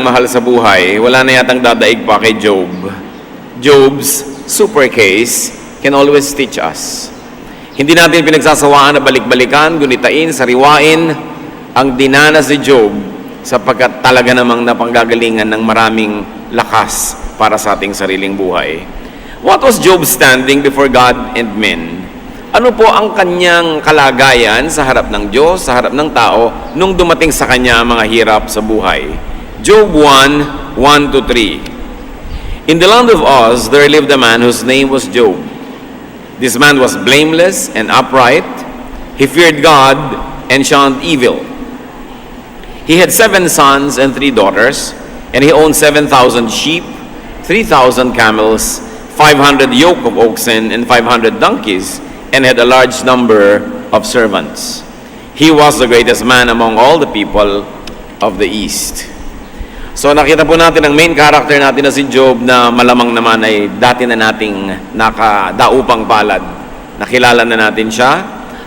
mahal sa buhay, wala na yatang dadaig pa kay Job. Job's super case can always teach us. Hindi natin pinagsasawaan na balik-balikan, gunitain, sariwain ang dinanas ni Job sapagkat talaga namang napanggagalingan ng maraming lakas para sa ating sariling buhay. What was Job standing before God and men? Ano po ang kanyang kalagayan sa harap ng Diyos, sa harap ng tao, nung dumating sa kanya ang mga hirap sa buhay? Job 1:1-3. In the land of Uz, there lived a man whose name was Job. This man was blameless and upright. He feared God and shunned evil. He had 7 sons and 3 daughters, and he owned 7,000 sheep, 3,000 camels, 500 yoke of oxen, and 500 donkeys, and had a large number of servants. He was the greatest man among all the people of the East. So nakita po natin ang main character natin na si Job na malamang naman ay dati na nating nakadaupang palad. Nakilala na natin siya.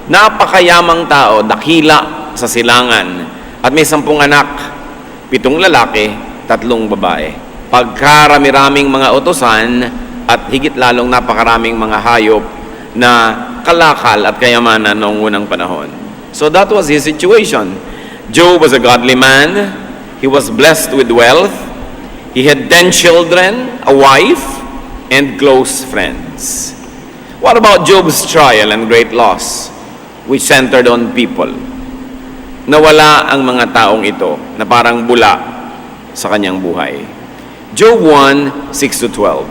Napakayamang tao, dakila sa silangan. At may 10 anak, 7 lalaki, 3 babae. Pagkarami-raming mga utosan at higit lalong napakaraming mga hayop na kalakal at kayamanan noong unang panahon. So that was his situation. Job was a godly man. He was blessed with wealth. He had 10 children, a wife, and close friends. What about Job's trial and great loss, which centered on people? Nawala ang mga taong ito na parang bula sa kanyang buhay. Job 1:6-12.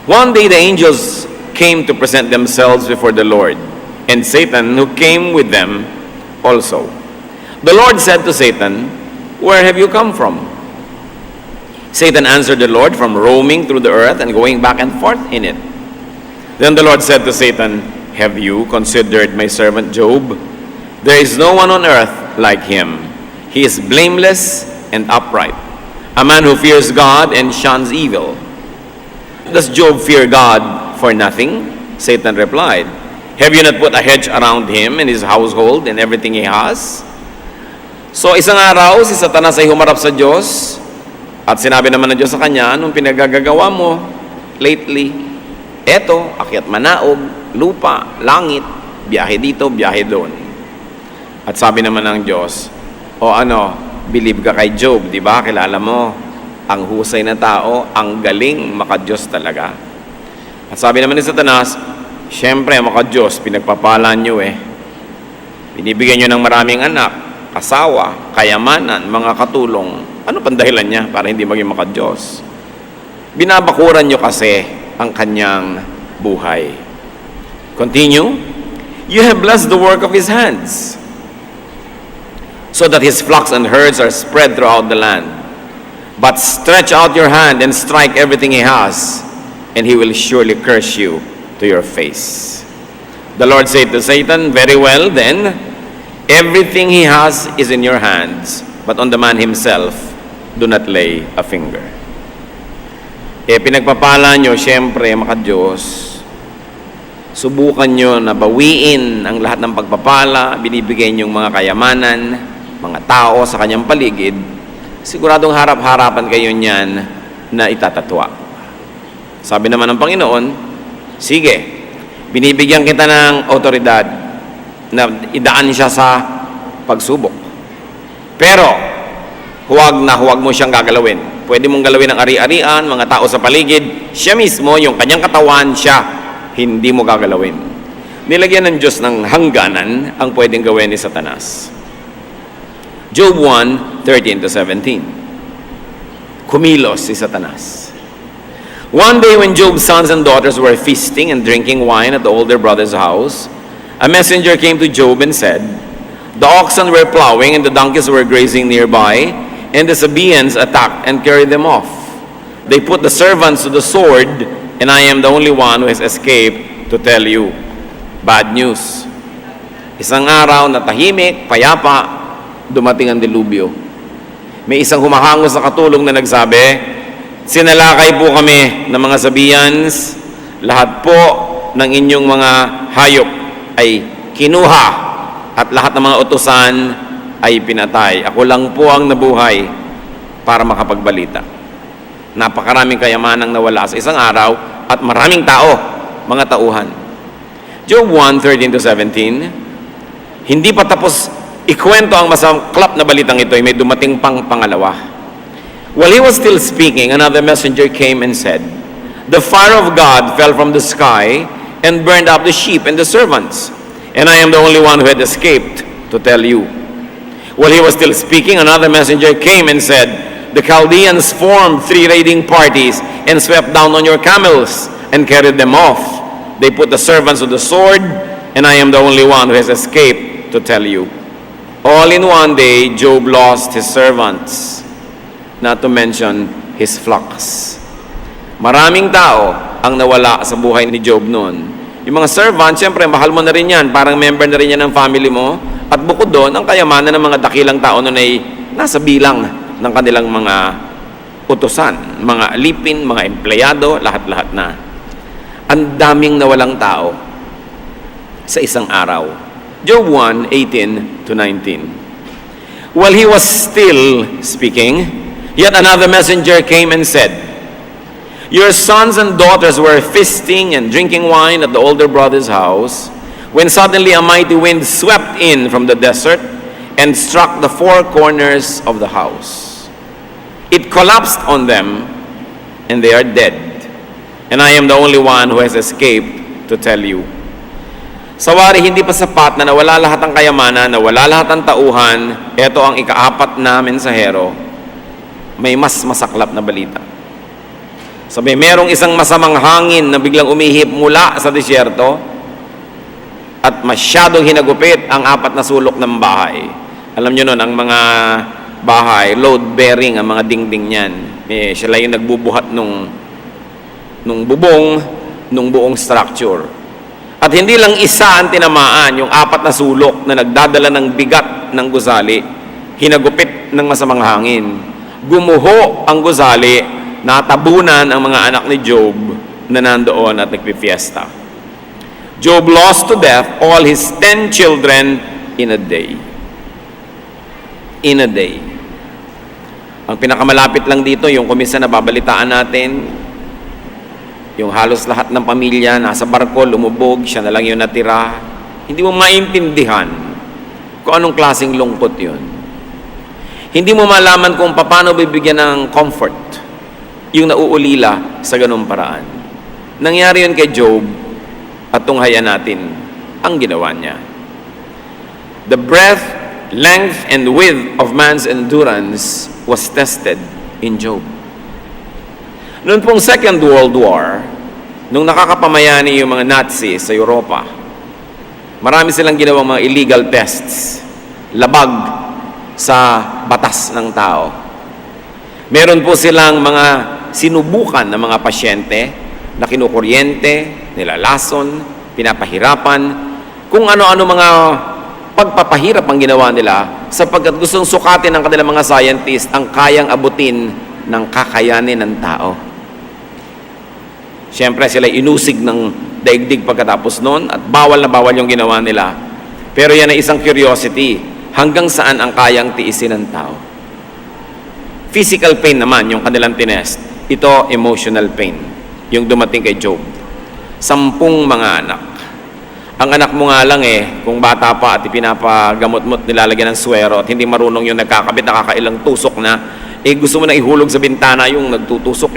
One day the angels came to present themselves before the Lord, and Satan, who came with them, also. The Lord said to Satan, "Where have you come from?" Satan answered the Lord, "From roaming through the earth and going back and forth in it." Then the Lord said to Satan, "Have you considered my servant Job? There is no one on earth like him. He is blameless and upright, a man who fears God and shuns evil." Does Job fear God for nothing? Satan replied, "Have you not put a hedge around him and his household and everything he has?" So isang araw, si Satanas ay humarap sa Diyos at sinabi naman ng Diyos sa kanya, "Anong pinagagagawa mo lately? Eto, akyat manaog, lupa, langit, biyahe dito, biyahe doon." At sabi naman ng Diyos, believe ka kay Job, di ba? Kilala mo, ang husay na tao, ang galing, maka-Diyos talaga. At sabi naman ni Satanas, "Siyempre, maka-Diyos, pinagpapalan nyo eh. Binibigyan nyo ng maraming anak, asawa, kayamanan, mga katulong. Ano pang dahilan niya para hindi maging maka-Diyos? Binabakuran nyo kasi ang kanyang buhay." Continue. "You have blessed the work of his hands, so that his flocks and herds are spread throughout the land. But stretch out your hand and strike everything he has, and he will surely curse you to your face." The Lord said to Satan, "Very well then, everything he has is in your hands, but on the man himself, do not lay a finger." Pinagpapala nyo, siyempre, maka-Diyos. Subukan nyo na bawiin ang lahat ng pagpapala, binibigay nyong mga kayamanan, mga tao sa kanyang paligid. Siguradong harap-harapan kayo niyan na itatatwa. Sabi naman ng Panginoon, "Sige, binibigyan kita ng otoridad na idaan siya sa pagsubok. Pero, huwag mo siyang gagalawin. Pwede mong galawin ang ari-arian, mga tao sa paligid. Siya mismo, yung kanyang katawan, siya, hindi mo gagalawin." Nilagyan ng Diyos ng hangganan ang pwedeng gawin ni Satanas. Job 1:13-17. Kumilos si Satanas. One day when Job's sons and daughters were feasting and drinking wine at the older brother's house, a messenger came to Job and said, "The oxen were plowing and the donkeys were grazing nearby, and the Sabaeans attacked and carried them off. They put the servants to the sword, and I am the only one who has escaped to tell you bad news." Isang araw na tahimik, payapa, dumating ang dilubyo. May isang humahango sa katulong na nagsabi, "Sinalakay po kami ng mga Sabaeans. Lahat po ng inyong mga hayop ay kinuha at lahat ng mga utusan ay pinatay. Ako lang po ang nabuhay." para makapagbalita. Napakaraming kayamanang nawala sa isang araw at maraming tao, mga tauhan. Job 1:13-17, hindi pa tapos ikwento ang masaklap na balitang ito, may dumating pang pangalawa. While he was still speaking, another messenger came and said, "The fire of God fell from the sky and burned up the sheep and the servants, and I am the only one who had escaped to tell you." While he was still speaking, another messenger came and said, "The Chaldeans formed 3 raiding parties and swept down on your camels and carried them off. They put the servants to the sword, and I am the only one who has escaped to tell you." All in one day, Job lost his servants, not to mention his flocks. Maraming tao ang nawala sa buhay ni Job noon. Yung mga servants, siyempre, mahal mo na rin yan. Parang member na rin yan ng family mo. At bukod doon, ang kayamanan ng mga dakilang tao noon ay nasa bilang ng kanilang mga utusan, mga alipin, mga empleyado, lahat-lahat na. Ang daming nawalang tao sa isang araw. Job 1:18-19. While he was still speaking, yet another messenger came and said, "Your sons and daughters were feasting and drinking wine at the older brother's house, when suddenly a mighty wind swept in from the desert and struck the 4 corners of the house. It collapsed on them, and they are dead. And I am the only one who has escaped to tell you." Sawari, hindi pa sapat na nawala lahat ng kayamanan, nawala lahat ng tauhan. Ito ang ika-4 na mensahero. May mas masaklap na balita. Sabi, merong isang masamang hangin na biglang umihip mula sa disyerto at masyadong hinagupit ang 4 na sulok ng bahay. Alam nyo nun, ang mga bahay, load-bearing ang mga dingding niyan. Sila yung nagbubuhat nung bubong, nung buong structure. At hindi lang isa ang tinamaan, yung 4 na sulok na nagdadala ng bigat ng gusali, hinagupit ng masamang hangin. Gumuho ang gusali, natabunan ang mga anak ni Job na nandoon at nagpifiesta. Job lost to death all his 10 children in a day. In a day. Ang pinakamalapit lang dito, yung kumisa na babalitaan natin, yung halos lahat ng pamilya nasa barko, lumubog, siya na lang yung natira. Hindi mo maintindihan kung anong klaseng lungkot yun. Hindi mo malaman kung paano bibigyan ng comfort yung nauulila sa ganung paraan. Nangyari yun kay Job at tunghayan natin ang ginawa niya. The breadth, length, and width of man's endurance was tested in Job. Noon pong Second World War, nung nakakapamayani yung mga Nazi sa Europa, marami silang ginawang mga illegal tests, labag sa batas ng tao. Meron po silang mga sinubukan ng mga pasyente na kinukuryente, nilalason, pinapahirapan, kung ano-ano mga pagpapahirap ang ginawa nila sapagkat gustong sukatin ng kanilang mga scientist ang kayang abutin ng kakayanin ng tao. Siyempre, sila inusig ng daigdig pagkatapos noon at bawal na bawal yung ginawa nila. Pero yan ay isang curiosity. Hanggang saan ang kayang tiisin ng tao? Physical pain naman yung kanilang tinest. Ito, emotional pain. Yung dumating kay Job. 10 mga anak. Ang anak mo nga lang kung bata pa at ipinapagamot-mot, nilalagyan ng swero at hindi marunong yung nagkakabit, nakakailang tusok na, gusto mo na ihulog sa bintana yung nagtutusok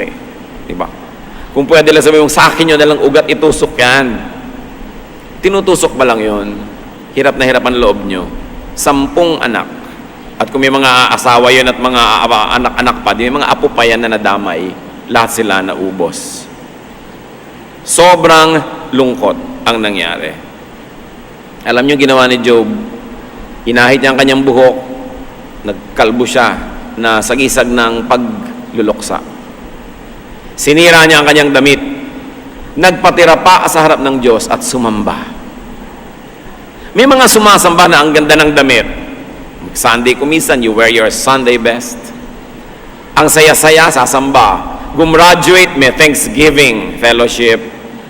Diba? Kung pwede lang sabihin mong, sa akin yun nalang ugat, itusok yan. Tinutusok ba lang yun? Hirap na hirap ang loob nyo. 10 anak. At kung may mga asawa yun at mga anak-anak pa, may mga apo pa yan na nadamay, lahat sila naubos. Sobrang lungkot ang nangyari. Alam nyo ginawa ni Job, inahit niya ang kanyang buhok, nagkalbo siya na sagisag ng pagluluksa. Sinira niya ang kanyang damit, nagpatira pa sa harap ng Diyos at sumamba. May mga sumasamba na ang ganda ng damit. Sunday kumisan, you wear your Sunday best. Ang saya-saya, sasamba. Gumraduate, may Thanksgiving fellowship.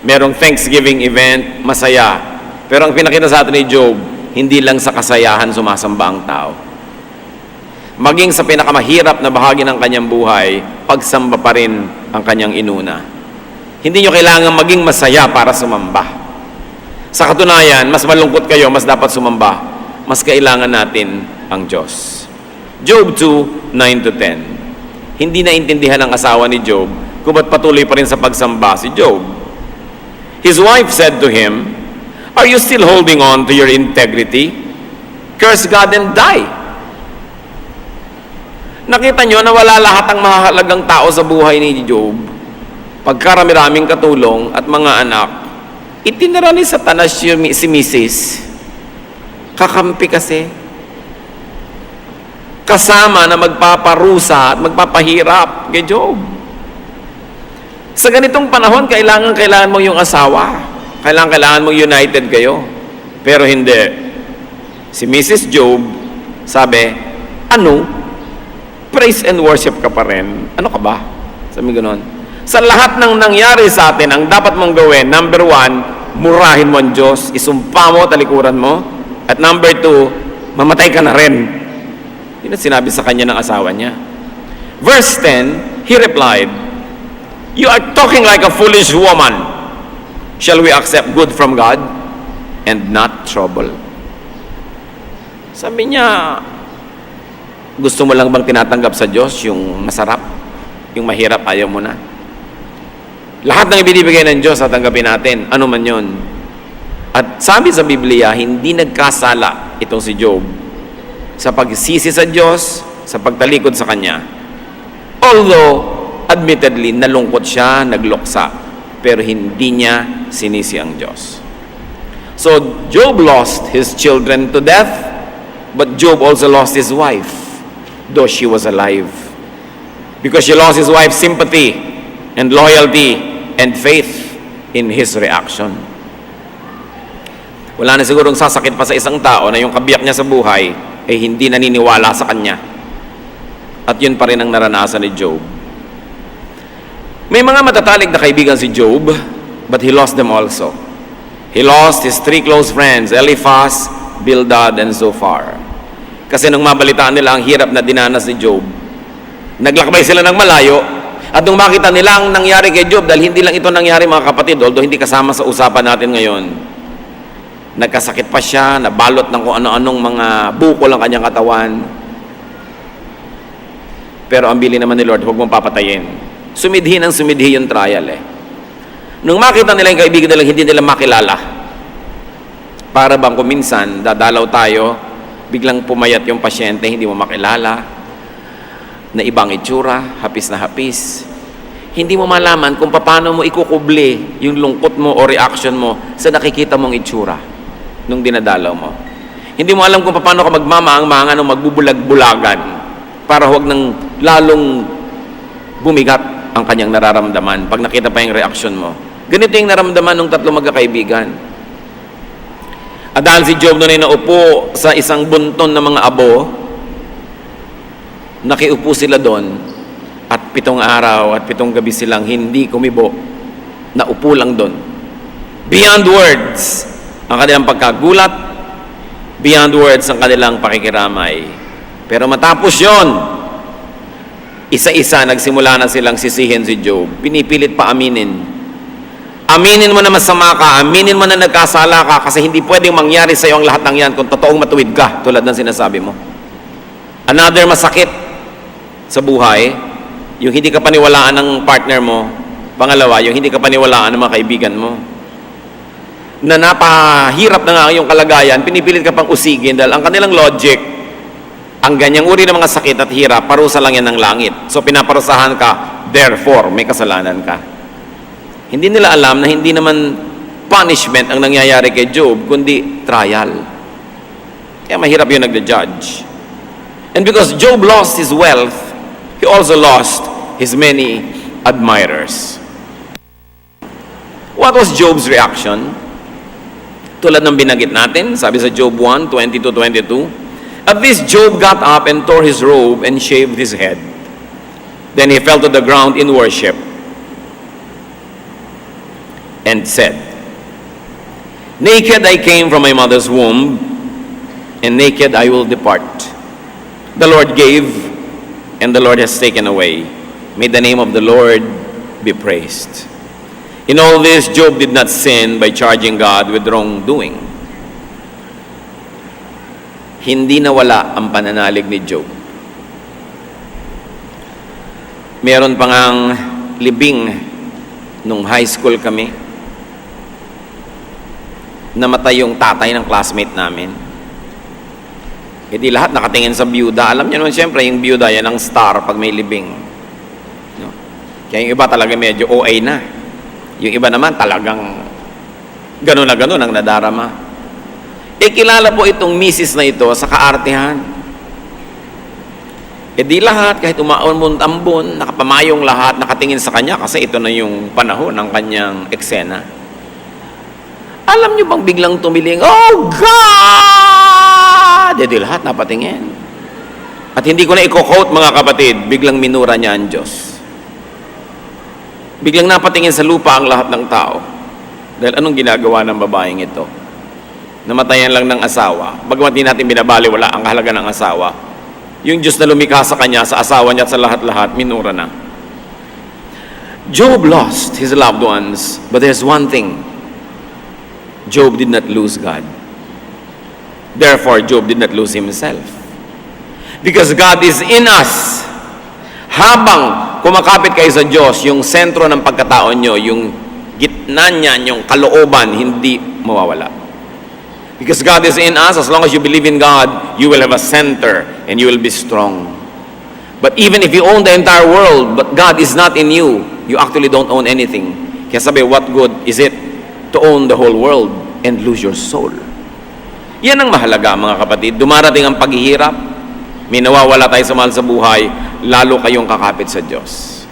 Merong Thanksgiving event, masaya. Pero ang pinakita sa atin ni Job, hindi lang sa kasayahan sumasamba ang tao. maging sa pinakamahirap na bahagi ng kanyang buhay, pagsamba pa rin ang kanyang inuna. Hindi nyo kailangan maging masaya para sumamba. Sa katunayan, mas malungkot kayo, mas dapat sumamba. Mas kailangan natin ang Diyos. Job 2, 9-10. Hindi naintindihan ng asawa ni Job kung ba't patuloy pa rin sa pagsamba si Job. His wife said to him, "Are you still holding on to your integrity? Curse God and die." Nakita nyo na wala lahat ang mahalagang tao sa buhay ni Job. Pagkarami-raming katulong at mga anak, itinira ni Satanas si Mrs. Kakampi kasi. Kasama na magpaparusa at magpapahirap kay Job. Sa ganitong panahon, kailangan mo yung asawa. Kailangan mo united kayo. Pero hindi. Si Mrs. Job, sabi, ano? Praise and worship ka pa rin. Ano ka ba? Sabi gano'n. Sa lahat ng nangyari sa atin, ang dapat mong gawin, number 1, murahin mo ang Diyos, isumpa mo, talikuran mo. At number 2, mamatay ka na rin. Yun ang sinabi sa kanya ng asawa niya. Verse 10, he replied, "You are talking like a foolish woman. Shall we accept good from God and not trouble?" Sabi niya, gusto mo lang bang tinatanggap sa Diyos yung masarap? Yung mahirap, ayaw mo na? Lahat ng ibinibigay ng Diyos, tatanggapin natin. Ano man yun. At sabi sa Biblia, hindi nagkasala itong si Job sa pagsisi sa Diyos, sa pagtalikod sa Kanya. Although, admittedly, nalungkot siya, nagluksa, pero hindi niya sinisi ang Diyos. So, Job lost his children to death, but Job also lost his wife, though she was alive. Because she lost his wife's sympathy and loyalty and faith in his reaction. Wala na sigurong sasakit pa sa isang tao na yung kabiyak niya sa buhay ay hindi naniniwala sa kanya. At yun pa rin ang naranasan ni Job. May mga matatalig na kaibigan si Job, but he lost them also. He lost his 3 close friends, Eliphaz, Bildad, and Zophar. Kasi nung mabalitaan nila ang hirap na dinanas ni Job, naglakbay sila ng malayo, at nung makita nila ang nangyari kay Job, dahil hindi lang ito nangyari mga kapatid, although hindi kasama sa usapan natin ngayon, nagkasakit pa siya, nabalot ng kung ano-anong mga bukol ang kanyang katawan. Pero ang bili naman ni Lord, huwag mong papatayin. Sumidhi ng sumidhi yung trial eh. Nung makita nila yung kaibigan nila, hindi nila makilala. Para bang kung minsan, dadalaw tayo, biglang pumayat yung pasyente, hindi mo makilala, na ibang itsura, hapis na hapis. Hindi mo malaman kung paano mo ikukubli yung lungkot mo o reaction mo sa nakikita mong itsura nung dinadalaw mo. Hindi mo alam kung paano ka magmamaang-maangan o magbubulag-bulagan para huwag nang lalong bumigat ang kanyang nararamdaman pag nakita pa yung reaction mo. Ganito yung naramdaman ng 3 magkakaibigan. At dahil si Job noon ay naupo sa isang bunton ng mga abo, nakiupo sila doon at 7 araw at 7 gabi silang hindi kumibo, naupo lang doon. Beyond words ang kanilang pagkagulat, beyond words ang kanilang pakikiramay. Pero matapos yon, isa-isa nagsimula na silang sisihin si Job. Pinipilit pa aminin. Aminin mo na masama ka, aminin mo na nagkasala ka, kasi hindi pwedeng mangyari sa iyo ang lahat ng yan kung totoong matuwid ka, tulad ng sinasabi mo. Another masakit sa buhay, yung hindi ka paniwalaan ng partner mo. Pangalawa, yung hindi ka paniwalaan ng mga kaibigan mo. Na napahirap na nga yung kalagayan, pinipilit ka pang usigin dahil ang kanilang logic, ang ganyang uri ng mga sakit at hirap, parusa lang yan ng langit. So pinaparusahan ka, therefore may kasalanan ka. Hindi nila alam na hindi naman punishment ang nangyayari kay Job, kundi trial. Kaya mahirap yung nagda-judge. And because Job lost his wealth, he also lost his many admirers. What was Job's reaction? Tulad ng binanggit natin, sabi sa Job 1, 20-22, "At this Job got up and tore his robe and shaved his head. Then he fell to the ground in worship and said, 'Naked I came from my mother's womb, and naked I will depart. The Lord gave, and the Lord has taken away. May the name of the Lord be praised. In all this, Job did not sin by charging God with wrongdoing. Hindi nawala ang pananalig ni Job. Meron pa ngang libing nung high school kami. Namatay yung tatay ng classmate namin. E di lahat nakatingin sa byuda. Alam niyo naman siyempre, yung byuda yan ang star pag may libing. No? Kaya yung iba talaga medyo OA na. Yung iba naman talagang gano'n na gano'n ang nadarama. E kilala po itong misis na ito sa kaartehan. E di lahat, kahit umaon-ambon, nakapamayong lahat, nakatingin sa kanya kasi ito na yung panahon ng kanyang eksena. Alam niyo bang biglang tumiling, "Oh God!" E di lahat napatingin. At hindi ko na i-quote mga kapatid, biglang minura niya ang Diyos. Biglang napatingin sa lupa ang lahat ng tao. Dahil anong ginagawa ng babaeng ito? Namatayan lang ng asawa. Bagamat di natin binabaliwala ang kahalaga ng asawa. Yung Diyos na lumikha sa kanya, sa asawa niya at sa lahat-lahat, minura na. Job lost his loved ones, but there's one thing. Job did not lose God. Therefore, Job did not lose himself. Because God is in us. Habang kumakapit kayo sa Diyos, yung sentro ng pagkatao nyo, yung gitna niyan, yung kalooban, hindi mawawala. Because God is in us, as long as you believe in God, you will have a center and you will be strong. But even if you own the entire world, but God is not in you, you actually don't own anything. Kaya sabi, what good is it to own the whole world and lose your soul? Yan ang mahalaga mga kapatid. Dumarating ang paghihirap, may nawawala tayo sa mahal sa buhay, lalo kayong kakapit sa Diyos.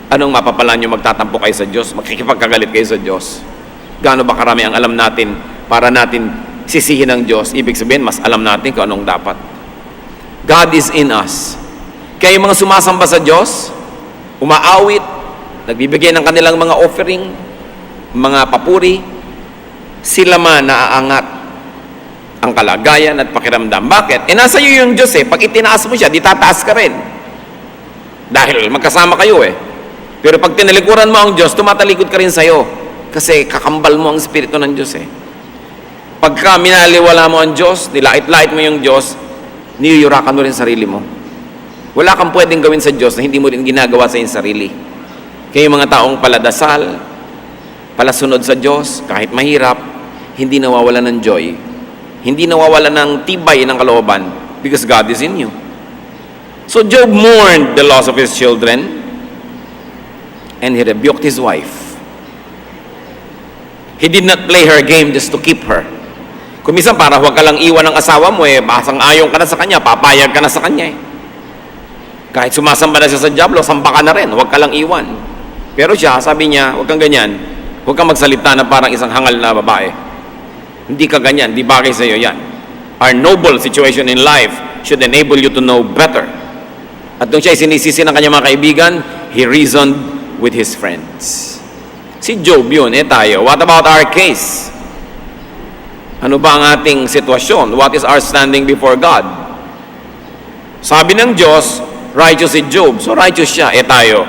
Anong mapapala nyo? Magtatampo kayo sa Diyos, makikipagkagalit kayo sa Diyos. Gaano ba karami ang alam natin para natin sisihin ng Diyos? Ibig sabihin, mas alam natin kung anong dapat. God is in us. Kaya yung mga sumasamba sa Diyos, umaawit, nagbibigay ng kanilang mga offering, mga papuri, sila man naaangat ang kalagayan at pakiramdam. Bakit? Nasa iyo yung Diyos eh. Pag itinaas mo siya, di tataas ka rin. Dahil magkasama kayo eh. Pero pag tinalikuran mo ang Diyos, tumatalikod ka rin sa'yo. Kasi kakambal mo ang Espiritu ng Diyos eh. Pagka minaliwala mo ang Diyos, nilait-lait mo yung Diyos, niyuyurakan mo rin sarili mo. Wala kang pwedeng gawin sa Diyos na hindi mo rin ginagawa sa iyong sarili. Kaya yung mga taong paladasal, palasunod sa Diyos, kahit mahirap, hindi nawawala ng joy. Hindi nawawala ng tibay ng kalooban because God is in you. So Job mourned the loss of his children and he rebuked his wife. He did not play her game just to keep her. Kung minsan para huwag ka lang iwan ng asawa mo eh, basang ayon ka na sa kanya, papayag ka na sa kanya eh. Kahit sumasamba na siya sa diablo, samba ka na rin, huwag ka lang iwan. Pero siya, sabi niya, huwag kang ganyan, huwag kang magsalita na parang isang hangal na babae. Hindi ka ganyan, di bagay sa iyo yan. Our noble situation in life should enable you to know better. At nung siya sinisisi ng kanyang mga kaibigan, he reasoned with his friends. Si Job yun, tayo. What about our case? Ano ba ang ating sitwasyon? What is our standing before God? Sabi ng Diyos, righteous si Job. So righteous siya, tayo.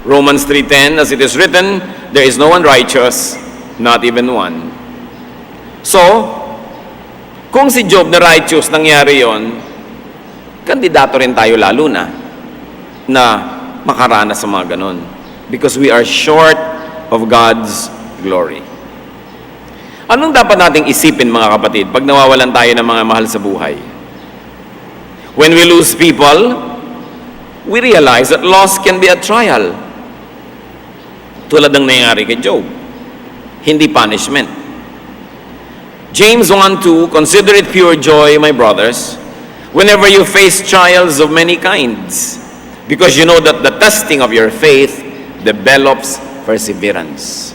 Romans 3:10, as it is written, there is no one righteous, not even one. So, kung si Job na righteous, nangyari yon, kandidato rin tayo lalo na makaranas sa mga ganon. Because we are short of God's glory. Anong dapat nating isipin mga kapatid pag nawawalan tayo ng mga mahal sa buhay? When we lose people, we realize that loss can be a trial. Tulad ng nangyari kay Job. Hindi punishment. James 1:2, consider it pure joy, my brothers, whenever you face trials of many kinds, because you know that the testing of your faith develops perseverance.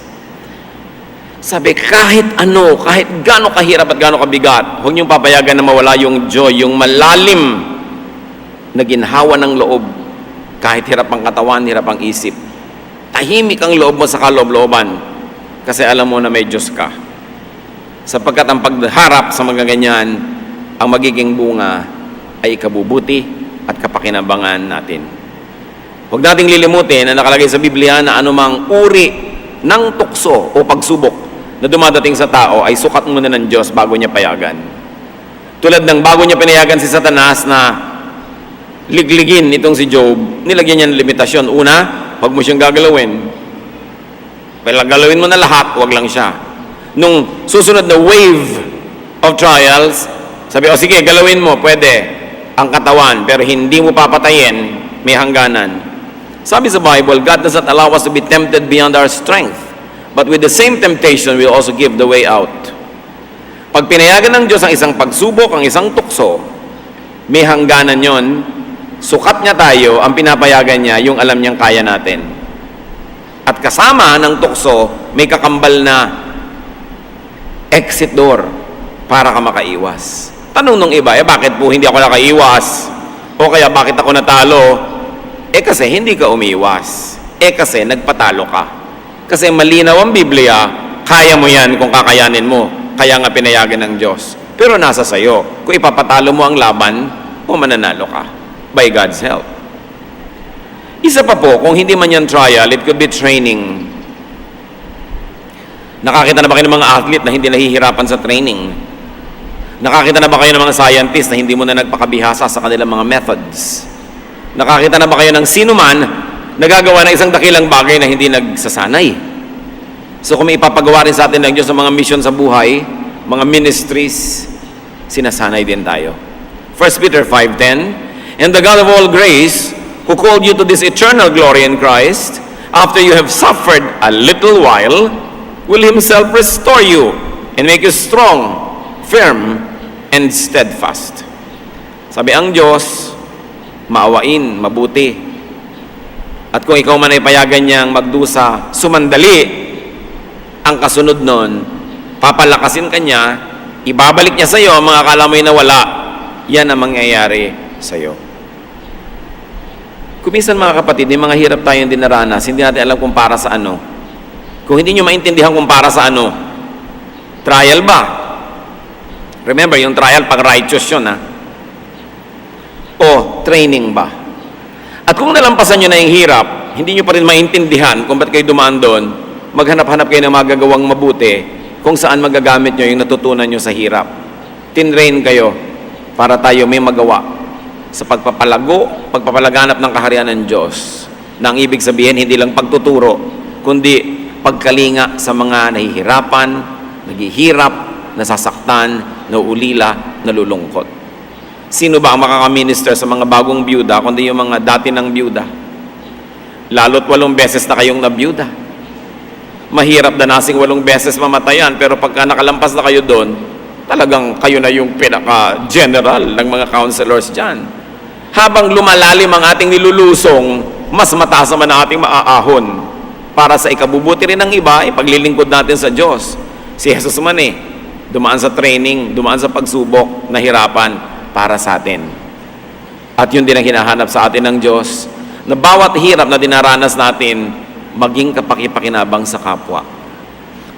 Sabi, kahit gaano kahirap at gaano kabigat, huwag niyong papayagan na mawala yung joy, yung malalim na ginhawa ng loob, kahit hirap ang katawan, hirap ang isip. Tahimik ang loob mo sa kaloob-looban, kasi alam mo na may Diyos ka. Sapagkat ang pagharap sa mga ganyan, ang magiging bunga ay ikabubuti at kapakinabangan natin. Huwag nating lilimutin na nakalagay sa Biblia na anumang uri ng tukso o pagsubok na dumadating sa tao ay sukat muna ng Diyos bago niya payagan. Tulad ng bago niya pinayagan si Satanas na ligligin itong si Job, nilagyan niya ng limitasyon. Una, huwag mo siyang gagalawin. Galawin mo na lahat, huwag lang siya. Nung susunod na wave of trials, sabi, sige, galawin mo, pwede ang katawan, pero hindi mo papatayin, may hangganan. Sabi sa Bible, God does not allow us to be tempted beyond our strength, but with the same temptation, will also give the way out. Pag pinayagan ng Diyos ang isang pagsubok, ang isang tukso, may hangganan yon. Sukat niya tayo, ang pinapayagan niya, yung alam niyang kaya natin. At kasama ng tukso, may kakambal na exit door para ka makaiwas. Tanong nung iba, bakit po hindi ako nakaiwas? O kaya bakit ako natalo? Kasi hindi ka umiwas. Kasi nagpatalo ka. Kasi malinaw ang Biblia, kaya mo yan kung kakayanin mo. Kaya nga pinayagan ng Diyos. Pero nasa sayo. Kung ipapatalo mo ang laban, o mananalo ka. By God's help. Isa pa po, kung hindi man yan trial, it could be training. Nakakita na ba kayo ng mga athlete na hindi nahihirapan sa training? Nakakita na ba kayo ng mga scientist na hindi mo na nagpakabihasa sa kanilang mga methods? Nakakita na ba kayo ng sino man nagagawa ng isang dakilang bagay na hindi nagsasanay? So kung may ipapagawa rin sa atin ng Diyos sa mga mission sa buhay, mga ministries, sinasanay din tayo. 1 Peter 5:10, And the God of all grace, who called you to this eternal glory in Christ, after you have suffered a little while, will Himself restore you and make you strong, firm, and steadfast. Sabi ang Diyos, maawain, mabuti. At kung ikaw man ay payagan niyang magdusa, sumandali, ang kasunod nun, papalakasin ka niya, ibabalik niya sa iyo ang mga akala mo'y nawala, yan ang mangyayari sa iyo. Kuminsan mga kapatid, may mga hirap tayong dinaranas, hindi natin alam kung para sa ano. Kung hindi nyo maintindihan kung para sa ano, trial ba? Remember, yung trial pag righteous yun, ha? O training ba? At kung nalampasan nyo na yung hirap, hindi nyo pa rin maintindihan kung ba't kayo dumaan doon, maghanap-hanap kayo ng magagawang mabuti kung saan magagamit nyo yung natutunan nyo sa hirap. Tinrain kayo para tayo may magawa sa pagpapalaganap ng kaharian ng Diyos. Na ang ibig sabihin, hindi lang pagtuturo, kundi pagkalinga sa mga nahihirapan, naghihirap, nasasaktan, nauulila, nalulungkot. Sino ba ang makakaminister sa mga bagong byuda, kundi yung mga dati ng byuda? Lalo't 8 beses na kayong nabiyuda. Mahirap na nasing 8 beses mamatayan, pero pagka nakalampas na kayo doon, talagang kayo na yung pinaka-general ng mga counselors dyan. Habang lumalalim ang ating nilulusong, mas mataas naman ang ating maaahon. Para sa ikabubuti rin ng iba, ipaglilingkod natin sa Diyos. Si Jesus man dumaan sa training, dumaan sa pagsubok, nahirapan para sa atin. At yun din ang hinahanap sa atin ng Diyos, na bawat hirap na dinaranas natin, maging kapakipakinabang sa kapwa.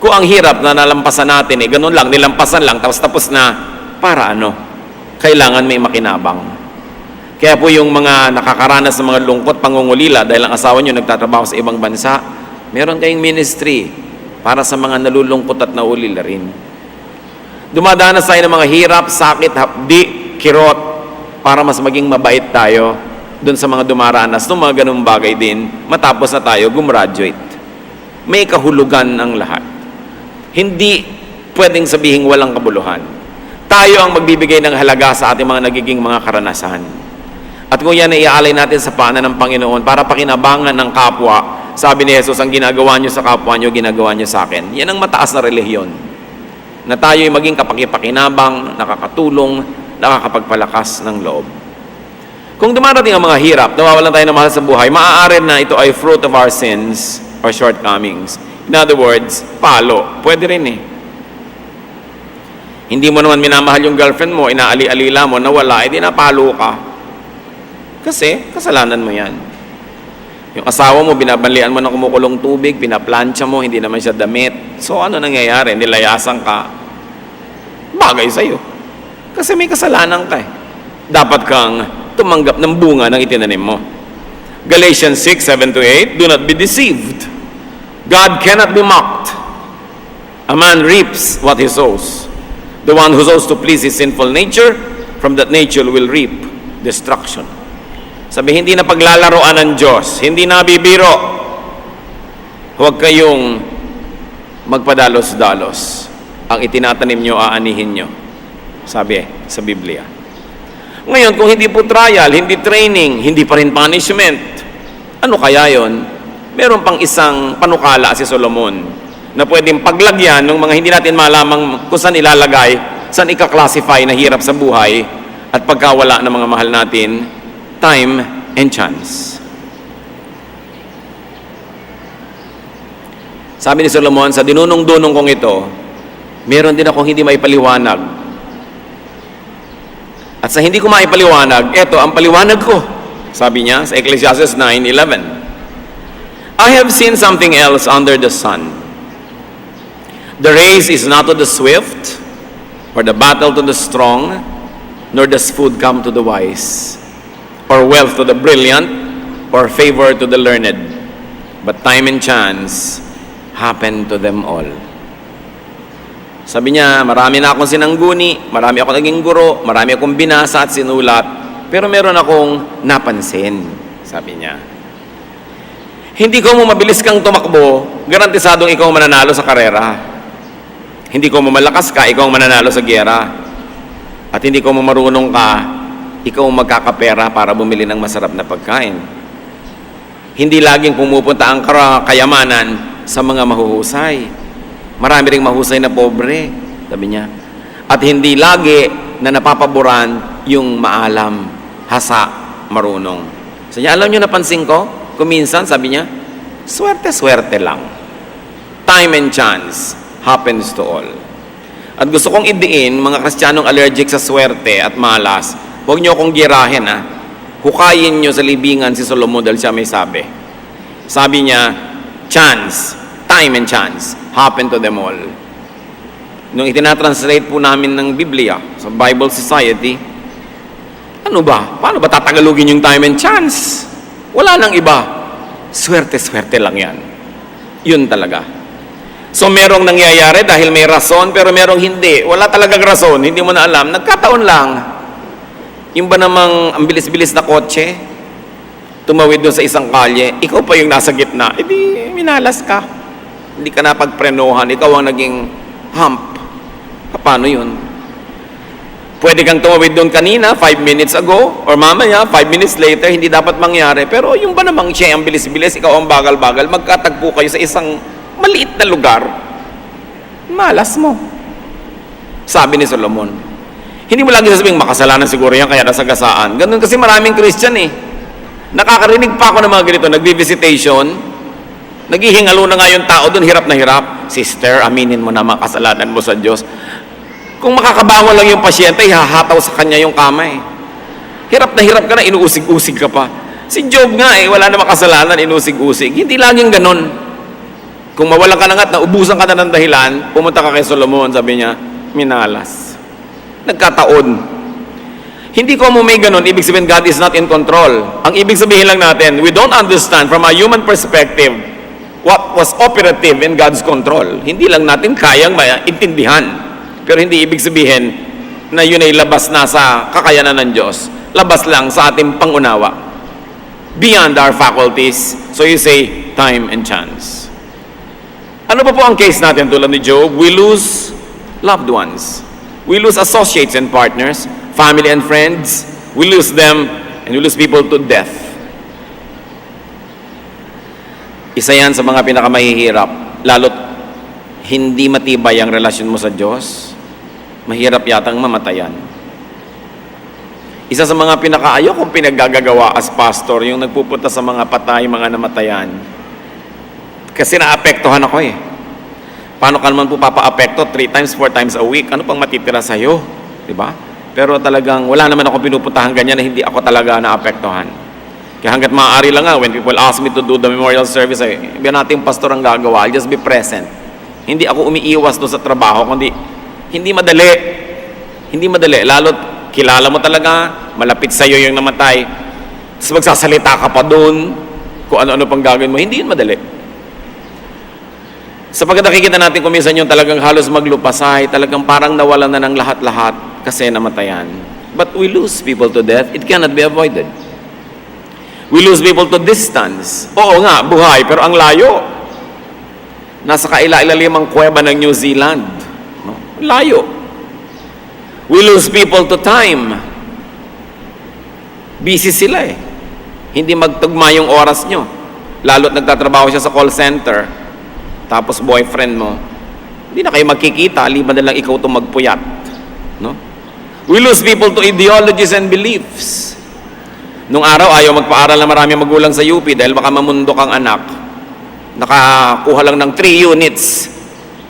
Kung ang hirap na nalampasan natin, ganun lang, nilampasan lang, tapos na, para ano? Kailangan may makinabang. Kaya po yung mga nakakaranas ng mga lungkot, pangungulila, dahil ang asawa nyo nagtatrabaho sa ibang bansa, meron kayong ministry para sa mga nalulungkot at naulila rin. Dumadanas tayo ng mga hirap, sakit, hapdi, kirot, para mas maging mabait tayo doon sa mga dumaranas ng mga ganung bagay din, matapos na tayo gumraduate. May kahulugan ang lahat. Hindi pwedeng sabihing walang kabuluhan. Tayo ang magbibigay ng halaga sa ating mga nagiging mga karanasan. At kung yan ay iaalay natin sa paanan ng Panginoon para pakinabangan ng kapwa, sabi ni Jesus, ang ginagawa nyo sa kapwa nyo, ginagawa nyo sa akin. Yan ang mataas na relihiyon. Na tayo ay maging kapakipakinabang, nakakatulong, nakakapagpalakas ng loob. Kung dumarating ang mga hirap, nawawalan tayo ng mahal sa buhay, maaari na ito ay fruit of our sins or shortcomings. In other words, palo. Pwede rin Hindi mo naman minamahal yung girlfriend mo, inaali-alila mo, nawala, edi napalo ka. Kasi, kasalanan mo yan. Yung asawa mo, binabanlian mo ng kumukulong tubig, pinaplansya mo, hindi naman siya damit. So, ano nangyayari? Nilayasan ka. Bagay sa'yo. Kasi may kasalanan ka Dapat kang tumanggap ng bunga ng itinanim mo. Galatians 6:7-8, do not be deceived. God cannot be mocked. A man reaps what he sows. The one who sows to please his sinful nature, from that nature will reap destruction. Sabi, hindi na paglalaroan ng Diyos, hindi na bibiro. Huwag kayong magpadalos-dalos. Ang itinatanim nyo, aanihin nyo. Sabi sa Biblia. Ngayon, kung hindi po trial, hindi training, hindi pa rin punishment, ano kaya yon? Meron pang isang panukala si Solomon na pwedeng paglagyan ng mga hindi natin malamang kung saan ilalagay, saan ika-classify na hirap sa buhay at pagkawala ng mga mahal natin, time and chance. Sabi ni Solomon, sa dinunong-dunong kong ito, meron din akong hindi maipaliwanag. At sa hindi ko maipaliwanag, eto ang paliwanag ko. Sabi niya sa Ecclesiastes 9:11. I have seen something else under the sun. The race is not to the swift, or the battle to the strong, nor does food come to the wise, or wealth to the brilliant, or favor to the learned. But time and chance happen to them all. Sabi niya, marami na akong sinangguni, marami akong naging guro, marami akong binasa at sinulat, pero meron akong napansin, sabi niya. Hindi ko mo mabilis kang tumakbo, garantisadong ikaw mananalo sa karera. Hindi ko mo malakas ka, ikaw mananalo sa giyera. At hindi ko mo marunong ka, ikaw magkakapera para bumili ng masarap na pagkain. Hindi laging pumupunta ang kayamanan sa mga mahuhusay. Marami ring mahusay na pobre, sabi niya. At hindi lagi na napapaboran yung maalam, hasa, marunong. So niya, alam niyo napansin ko, kuminsan, sabi niya, swerte-swerte lang. Time and chance happens to all. At gusto kong idiin, mga Kristiyanong allergic sa swerte at malas, huwag niyo akong girahin, ha. Hukayin niyo sa libingan si Solomon dahil siya may sabi. Sabi niya, chance, time and chance happen to them all. Nung itinatranslate po namin ng Biblia sa Bible Society, ano ba? Paano ba tatagalogin yung time and chance? Wala nang iba. Swerte-swerte lang yan. Yun talaga. So merong nangyayari dahil may rason, pero merong hindi. Wala talagang rason, hindi mo na alam. Nagkataon lang. Yung ba namang ang bilis-bilis na kotse, tumawid doon sa isang kalye, ikaw pa yung nasa gitna, edi minalas ka. Hindi ka napagprenohan, ikaw ang naging hump. Paano yun? Pwede kang tumawid doon kanina, 5 minutes ago, or mamaya, 5 minutes later, hindi dapat mangyari. Pero yung ba namang siya ang bilis-bilis, ikaw ang bagal-bagal, magkatagpo kayo sa isang maliit na lugar, malas mo. Sabi ni Solomon. Hindi mo lagi sasabihin, makasalanan siguro yan, kaya nasagasaan. Ganun kasi maraming Christian eh. Nakakarinig pa ako ng mga ganito, nagbi-visitation, naghihingalo na nga yung tao doon, hirap na hirap. Sister, aminin mo na makasalanan mo sa Diyos. Kung makakabangon lang yung pasyente, ihahataw sa kanya yung kamay. Hirap na hirap ka na, inuusig-usig ka pa. Si Job nga wala na makasalanan, inuusig-usig. Hindi laging ganon. Kung mawalan ka na nga at naubusan ka na ng dahilan, pumunta ka kay Solomon, sabi niya, minalas. Nagkataon. Hindi ko mo may ganon, ibig sabihin God is not in control. Ang ibig sabihin lang natin, we don't understand from a human perspective what was operative in God's control. Hindi lang natin kayang maintindihan. Pero hindi ibig sabihin na yun ay labas na sa kakayanan ng Diyos. Labas lang sa ating pangunawa. Beyond our faculties. So you say, time and chance. Ano pa po ang case natin tulad ni Job? We lose loved ones. We lose associates and partners, family and friends. We lose them and we lose people to death. Isa yan sa mga pinakamahihirap, lalo't hindi matibay ang relasyon mo sa Diyos, mahirap yatang mamatayan. Isa sa mga pinakaayaw kong pinaggagawa as pastor, yung nagpupunta sa mga patay, mga namatayan. Kasi naapektuhan ako eh. Paano ka naman po papa-apekto? 3 times, 4 times a week. Ano pang matitira sa'yo? Diba? Pero talagang wala naman ako pinupuntahan ganyan na hindi ako talaga naapektuhan. Kaya hanggat maaari lang nga, when people ask me to do the memorial service, iba natin pastor ang gagawa, I'll just be present. Hindi ako umiiwas doon sa trabaho, kundi hindi madali. Hindi madali. Lalo't kilala mo talaga, malapit sa'yo yung namatay, tapos magsasalita ka pa doon, kung ano-ano pang gagawin mo, hindi yun madali. Sapagkat nakikita natin kuminsan yung talagang halos maglupasay, talagang parang nawalan na ng lahat-lahat kasi namatayan. But we lose people to death, it cannot be avoided. We lose people to distance. Oo nga, buhay, pero ang layo. Nasa kaila-ilalimang kuweba ng New Zealand. No? Layo. We lose people to time. Busy sila eh. Hindi magtugma yung oras nyo. Lalo't nagtatrabaho siya sa call center. Tapos boyfriend mo. Hindi na kayo magkikita, liban na lang ikaw itong magpuyat. No? We lose people to ideologies and beliefs. Nung araw, ayaw magpaaral na marami magulang sa UP dahil baka mamundok ang anak. Nakakuha lang ng 3 units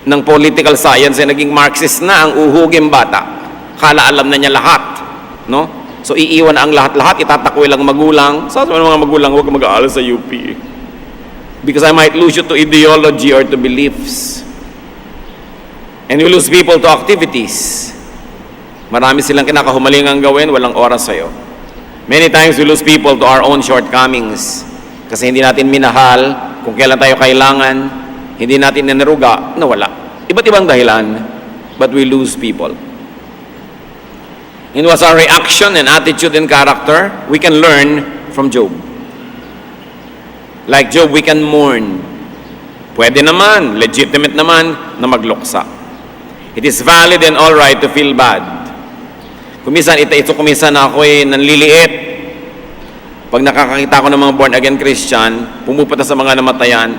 ng political science ay naging Marxist na ang uhuging bata. Kala alam na niya lahat. No? So iiwan ang lahat-lahat, itatakwil lang magulang. Sabi ng mga magulang, huwag kang mag-aaral sa UP. Because I might lose you to ideology or to beliefs. And you lose people to activities. Marami silang kinakahumalingang gawin, walang oras sa'yo. Many times we lose people to our own shortcomings. Kasi hindi natin minahal kung kailan tayo kailangan, hindi natin nanaruga, nawala. Iba't ibang dahilan, but we lose people. It was our reaction and attitude and character we can learn from Job. Like Job, we can mourn. Pwede naman, legitimate naman na magluksa. It is valid and all right to feel bad. Kuminsan, kuminsan ako'y nanliliit. Pag nakakakita ko ng mga born-again Christian, pumupunta sa mga namatayan,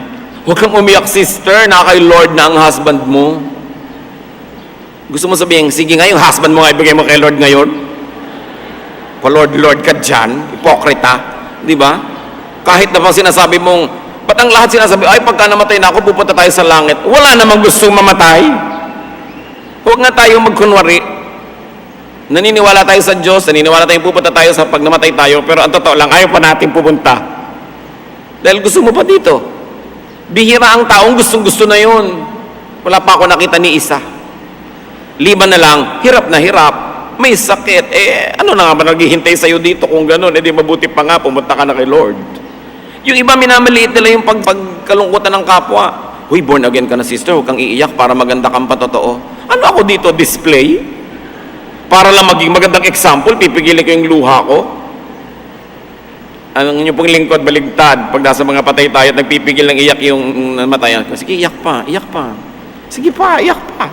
huwag kang umiyak, sister, na kay Lord na ang husband mo. Gusto mo sabihin, sige nga, yung husband mo nga ibigay mo kay Lord ngayon? Pa-Lord ka dyan, hipokrita, di ba? Kahit na bang sinasabi mong, ba't ang lahat sinasabi, ay pagka namatay na ako, pupunta tayo sa langit. Wala namang gustong mamatay. Huwag nga tayo magkunwari. Naniniwala tayo sa Diyos, naniniwala tayong pupunta tayo sa pag namatay tayo, pero ang totoo lang, ayaw pa natin pupunta. Dahil gusto mo pa dito. Bihira ang taong gustong-gusto na yun. Wala pa ako nakita ni isa. Liban na lang, hirap na hirap, may sakit, ano na nga ba naghihintay sa'yo dito kung gano'n, di mabuti pa nga, pumunta ka na kay Lord. Yung iba minamaliit nila yung pagkalungkutan ng kapwa. Huy, born again ka na sister, huwag kang iiyak para maganda kang patotoo. Ano ako dito, display? Para lang maging magandang example, pipigilin ko yung luha ko. Ang inyong pong lingkod, baligtad. Pag nasa mga patay tayo at nagpipigil ng iyak yung namatayan. Sige, iyak pa, iyak pa. Sige pa, iyak pa.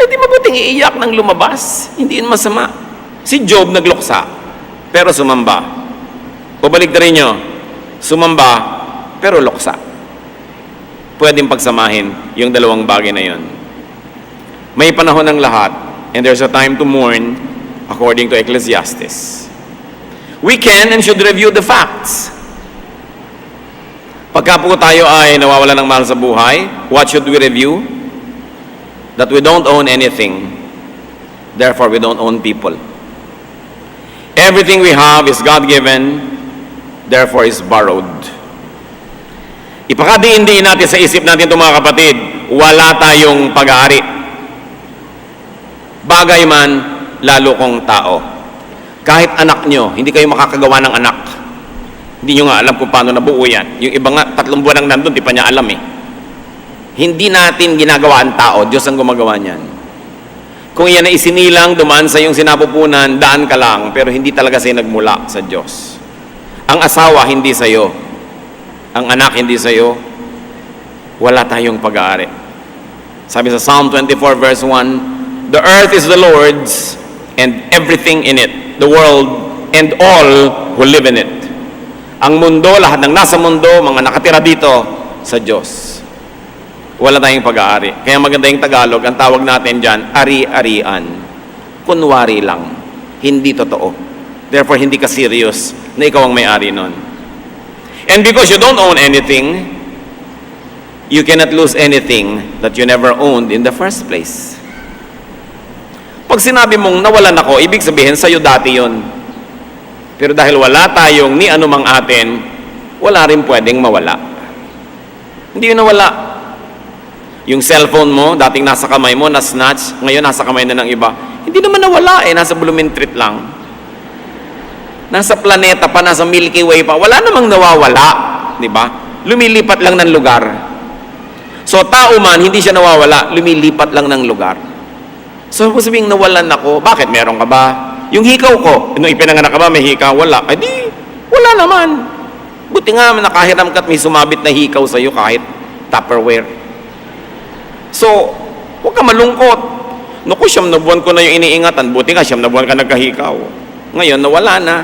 Di mabuting iiyak nang lumabas. Hindi yun masama. Si Job nagluksa, pero sumamba. O baligtarin nyo, sumamba, pero luksa. Pwedeng pagsamahin yung dalawang bagay na yun. May panahon ng lahat, and there's a time to mourn according to Ecclesiastes. We can and should review the facts. Pagka po tayo ay nawawala ng mahal sa buhay, what should we review? That we don't own anything. Therefore, we don't own people. Everything we have is God-given, therefore is borrowed. Ipakadiin-diin natin sa isip natin ito mga kapatid, wala tayong pag-aari. Bagay man, lalo kong tao. Kahit anak nyo, hindi kayo makakagawa ng anak. Hindi nyo nga alam kung paano nabuo yan. Yung iba nga, 3 buwan ang nandun, di pa niya alam eh. Hindi natin ginagawa ang tao, Diyos ang gumagawa niyan. Kung iyan ay isinilang, dumaan sa iyong sinapupunan, daan ka lang, pero hindi talaga sa'yo nagmula sa Diyos. Ang asawa, hindi sa'yo. Ang anak, hindi sa'yo. Wala tayong pag-aari. Sabi sa Psalm 24 verse 1, the earth is the Lord's and everything in it, the world and all who live in it. Ang mundo, lahat ng nasa mundo, mga nakatira dito sa Diyos. Wala tayong pag-aari. Kaya maganda yung Tagalog, ang tawag natin dyan, ari-arian. Kunwari lang. Hindi totoo. Therefore, hindi ka serious na ikaw ang may-ari nun. And because you don't own anything, you cannot lose anything that you never owned in the first place. Pag sinabi mong nawalan ako, ibig sabihin sa'yo dati yon. Pero dahil wala tayong ni anumang atin, wala rin pwedeng mawala. Hindi yun nawala. Yung cellphone mo, dating nasa kamay mo, na-snatch, ngayon nasa kamay na ng iba. Hindi naman nawala eh, nasa Blumentritt lang. Nasa planeta pa, nasa Milky Way pa, wala namang nawawala, di ba? Lumilipat lang ng lugar. So tao man, hindi siya nawawala, lumilipat lang ng lugar. So kung sabing nawalan ako, bakit meron ka ba? Yung hikaw ko, nung ipinanganak ka ba, may hikaw? Wala. Ay di, wala naman. Buti nga, nakahiram ka at may sumabit na hikaw sa'yo kahit Tupperware. So, huwag ka malungkot. Naku, 9 na buwan ko na yung iniingatan. Buti nga, 9 na buwan ka nagkahikaw. Ngayon, nawala na.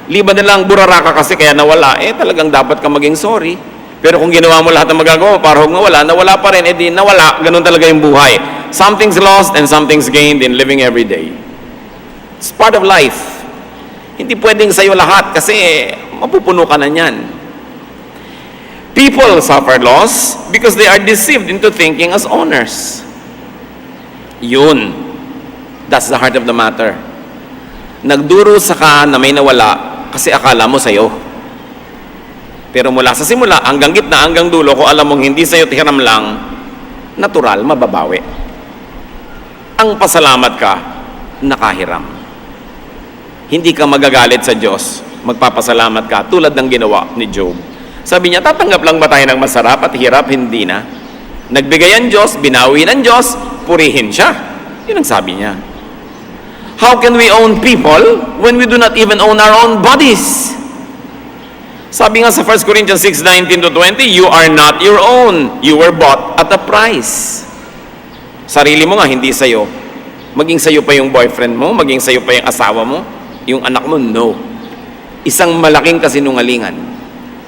Liban na lang, burara ka kasi kaya nawala. Talagang dapat ka maging sorry. Pero kung ginawa mo lahat ng magagawa, para huwag nawala pa rin. Di nawala. Ganun talaga yung buhay. Something's lost and something's gained in living every day. It's part of life. Hindi pwedeng sa'yo lahat kasi mapupuno ka na niyan. People suffer loss because they are deceived into thinking as owners. Yun. That's the heart of the matter. Nagdurusa ka na may nawala kasi akala mo sa'yo. Pero mula sa simula, hanggang gitna, hanggang dulo, kung alam mong hindi sa'yo tihiram lang, natural, mababawi. Ang pasalamat ka, nakahiram. Hindi ka magagalit sa Diyos, magpapasalamat ka, tulad ng ginawa ni Job. Sabi niya, tatanggap lang ba tayo ng masarap at hirap? Hindi na. Nagbigay ang Diyos, binawi ng Diyos, purihin siya. Yun ang sabi niya. How can we own people when we do not even own our own bodies? Sabi nga sa 1 Corinthians 6:19-20, you are not your own. You were bought at a price. Sarili mo nga, hindi sa'yo. Maging sa'yo pa yung boyfriend mo, maging sa'yo pa yung asawa mo, yung anak mo, no. Isang malaking kasinungalingan.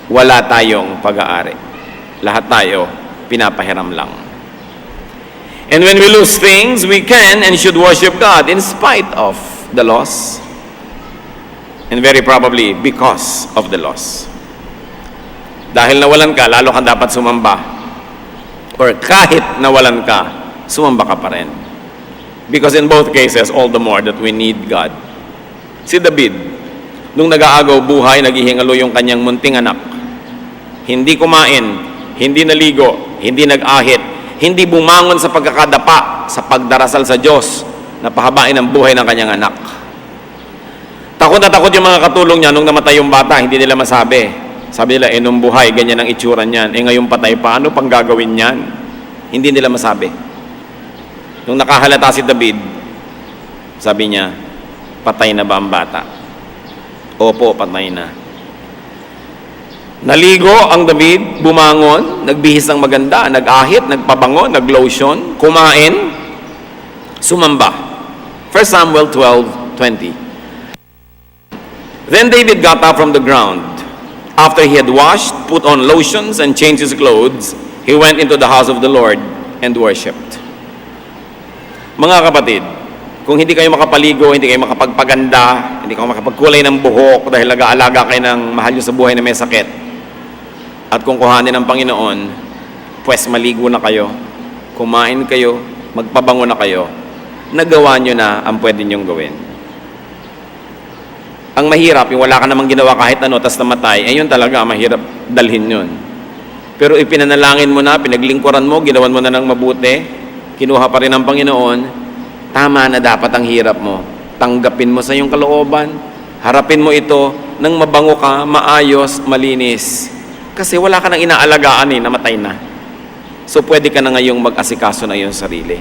Wala tayong pag-aari. Lahat tayo, pinapahiram lang. And when we lose things, we can and should worship God in spite of the loss. And very probably because of the loss. Dahil nawalan ka, lalo kang dapat sumamba. Or kahit nawalan ka, sumamba ka pa rin. Because in both cases, all the more that we need God. Si David, nung nag-aagaw buhay, naghihingalo yung kanyang munting anak. Hindi kumain, hindi naligo, hindi nag-ahit, hindi bumangon sa pagkakadapa, sa pagdarasal sa Diyos, na pahabain ang buhay ng kanyang anak. Takot na takot yung mga katulong niya nung namatay yung bata, hindi nila masabi. Sabi nila, nung buhay, ganyan ang itsura niyan. Ngayon patay, paano pang gagawin niyan? Hindi nila masabi. Nung nakahalata si David, sabi niya, patay na ba ang bata? Opo, patay na. Naligo ang David, bumangon, nagbihis ng maganda, nag-ahit, nagpabango, nag-lotion, kumain, sumamba. 1 Samuel 12:20. Then David got up from the ground. After he had washed, put on lotions, and changed his clothes, he went into the house of the Lord and worshipped. Mga kapatid, kung hindi kayo makapaligo, hindi kayo makapagpaganda, hindi kayo makapagkulay ng buhok dahil nag-aalaga kayo ng mahal nyo sa buhay na may sakit, at kung kuhanin ng Panginoon, pues maligo na kayo, kumain kayo, magpabango na kayo, nagawa nyo na ang pwede nyong gawin. Ang mahirap, yung wala ka namang ginawa kahit ano, tas namatay, yun talaga, mahirap dalhin yun. Pero ipinanalangin mo na, pinaglingkuran mo, ginawan mo na ng mabuti, kinuha pa rin ng Panginoon, tama na dapat ang hirap mo. Tanggapin mo sa iyong kalooban, harapin mo ito, nang mabango ka, maayos, malinis. Kasi wala ka nang inaalagaan namatay na. So pwede ka na ngayong mag-asikaso na iyong sarili.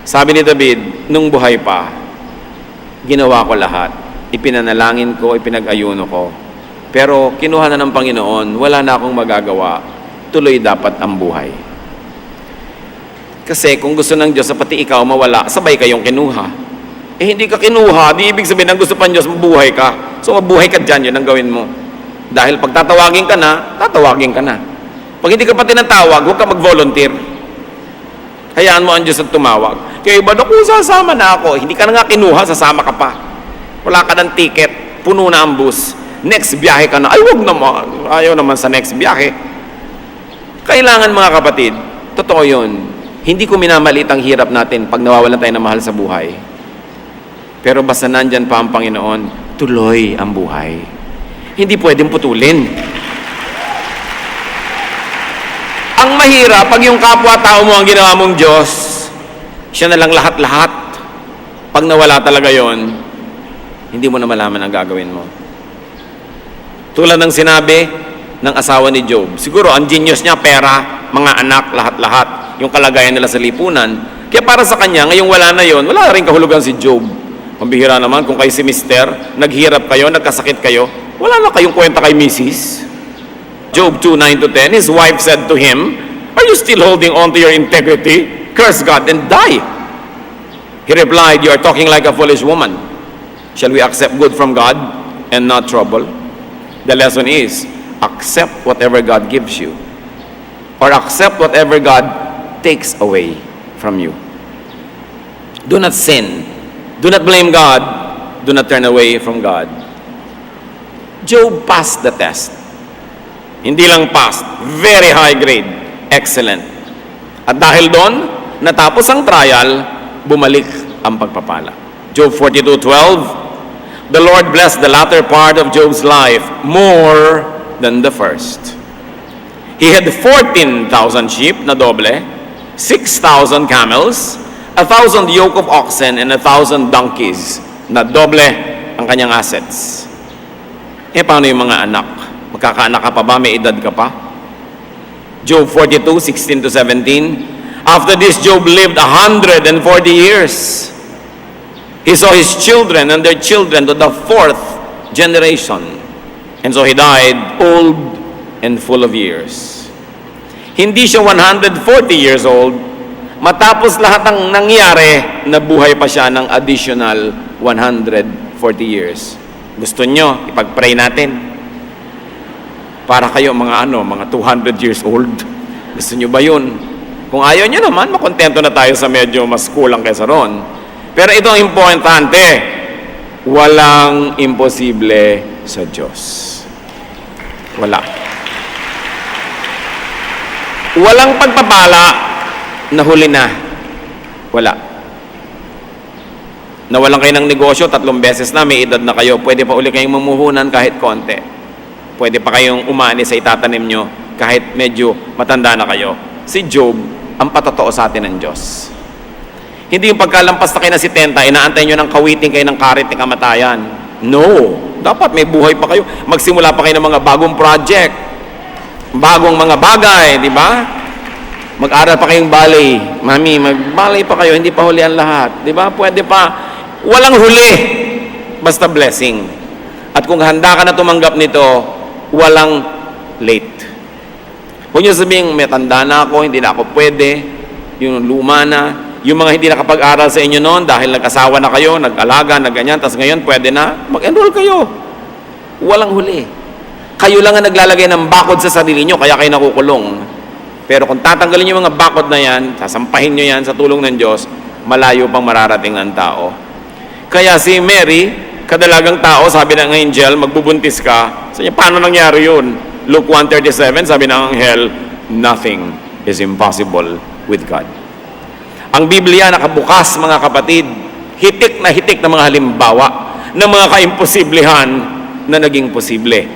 Sabi ni David, nung buhay pa, ginawa ko lahat. Ipinanalangin ko, ipinag-ayuno ko. Pero kinuha na ng Panginoon, wala na akong magagawa. Tuloy dapat ang buhay. Kasi kung gusto ng Diyos, pati ikaw mawala, sabay kayong kinuha. Hindi ka kinuha, di ibig sabihin ang gusto pa ng Diyos, mabuhay ka. So mabuhay ka dyan, yun ang gawin mo. Dahil pag tatawagin ka na, tatawagin ka na. Pag hindi ka pa tinatawag, huwag ka mag-volunteer. Hayaan mo ang Diyos at tumawag. Kaya iba, naku, sasama na ako. Hindi ka na nga kinuha, sasama ka pa. Wala ka ng ticket, puno na ang bus. Next biyahe ka na, ay huwag naman. Ayaw naman sa next biyahe. Kailangan mga kapatid, totoo yun. Hindi ko minamalit ang hirap natin pag nawawalan tayo ng mahal sa buhay. Pero basta nandyan pa ang Panginoon, tuloy ang buhay. Hindi pwedeng putulin. Ang mahirap, pag yung kapwa-tao mo ang ginawa mong Diyos, siya na lang lahat-lahat. Pag nawala talaga yon, hindi mo na malaman ang gagawin mo. Tulad ng sinabi ng asawa ni Job. Siguro, ang genius niya, pera, mga anak, lahat-lahat. Yung kalagayan nila sa lipunan. Kaya para sa kanya, ngayong wala na yon, wala rin kahulugan si Job. Pambihira naman, kung kayo si Mister, naghirap kayo, nagkasakit kayo, wala na kayong kwenta kay Mrs. Job 2:9-10, his wife said to him, "Are you still holding on to your integrity? Curse God and die." He replied, "You are talking like a foolish woman. Shall we accept good from God and not trouble?" The lesson is, accept whatever God gives you, or accept whatever God takes away from you. Do not sin. Do not blame God. Do not turn away from God. Job passed the test. Hindi lang passed, very high grade, excellent. At dahil doon, natapos ang trial, bumalik ang pagpapala. Job 42:12, the Lord blessed the latter part of Job's life more than the first. He had 14,000 sheep na doble, 6,000 camels, 1,000 yoke of oxen, and 1,000 donkeys na doble ang kanyang assets. Paano yung mga anak? Magkakaanak ka pa ba? May edad ka pa? Job 42:16-17, after this, Job lived 140 years. He saw his children and their children to the 4th generation. And so he died old and full of years. Hindi siya 140 years old. Matapos lahat ng nangyari, nabuhay pa siya ng additional 140 years. Gusto nyo, ipag-pray natin. Para kayo mga mga 200 years old. Gusto nyo ba yun? Kung ayaw nyo naman, makontento na tayo sa medyo mas kulang kaysa ron. Pero ito ang importante, walang imposible sa Diyos. Wala. Walang pagpapala na huli na. Wala. Nawalan kayo ng negosyo, 3 beses na, may edad na kayo, pwede pa uli kayong mamuhunan kahit konti. Pwede pa kayong umani sa itatanim nyo kahit medyo matanda na kayo. Si Job, ang patotoo sa atin ng Diyos. Hindi yung pagkalampas na kayo na 70, inaantay nyo ng kawiting kayo ng karit ng kamatayan. No. Dapat may buhay pa kayo. Magsimula pa kayo ng mga bagong project. Bagong mga bagay, di ba? Mag-aral pa kayong ballet. Mami, mag-ballet pa kayo, hindi pa huli ang lahat. Di ba? Pwede pa. Walang huli. Basta blessing. At kung handa ka na tumanggap nito, walang late. Huwag nyo sabihin, may tanda na ako, hindi na ako pwede. Yung luma na. Yung mga hindi nakapag-aral sa inyo noon dahil nag-asawa na kayo, nag-alaga, nag-ganyan, tapos ngayon pwede na, mag-enroll kayo. Walang huli. Kayo lang ang naglalagay ng bakod sa sarili nyo, kaya kayo nakukulong. Pero kung tatanggalin nyo yung mga bakod na yan, sasampahin nyo yan sa tulong ng Diyos, malayo pang mararating ang tao. Kaya si Mary, kadalagang tao, sabi ng angel, magbubuntis ka. Sabi niya, paano nangyari yun? Luke 1:37, sabi ng anghel, nothing is impossible with God. Ang Biblia nakabukas, mga kapatid, hitik na mga halimbawa ng mga kaimposiblihan na naging posible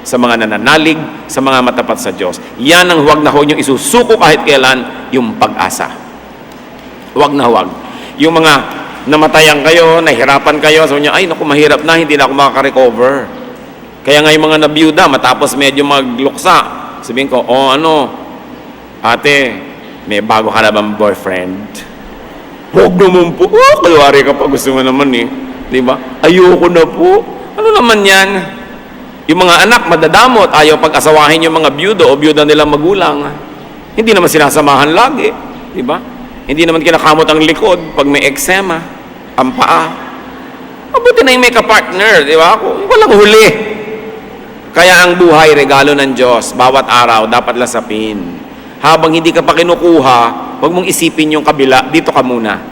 sa mga nananalig, sa mga matapat sa Diyos. Yan ang huwag na huwag niyong isusuko kahit kailan, yung pag-asa. Huwag na huwag. Yung mga namatayan kayo, nahirapan kayo, sabi niyo, ay naku, mahirap na, hindi na ako makaka-recover. Kaya nga yung mga nabiyuda, matapos medyo magluksa, sabihin ko, ate, may bago ka na bang boyfriend? Huwag naman po. Kalwari ka pa, gusto mo naman eh. Di ba? Ayoko na po. Ano naman yan? Yung mga anak, madadamot, ayaw pag-asawahin yung mga byudo o byuda nilang magulang. Hindi naman sinasamahan lagi. Di ba? Hindi naman kinakamot ang likod pag may eksema, ang paa. Mabuti na yung may kapartner, di ba? Walang huli. Kaya ang buhay, regalo ng Diyos. Bawat araw, dapat lasapin. Habang hindi ka pa kinukuha, huwag mong isipin yung kabila, dito ka muna.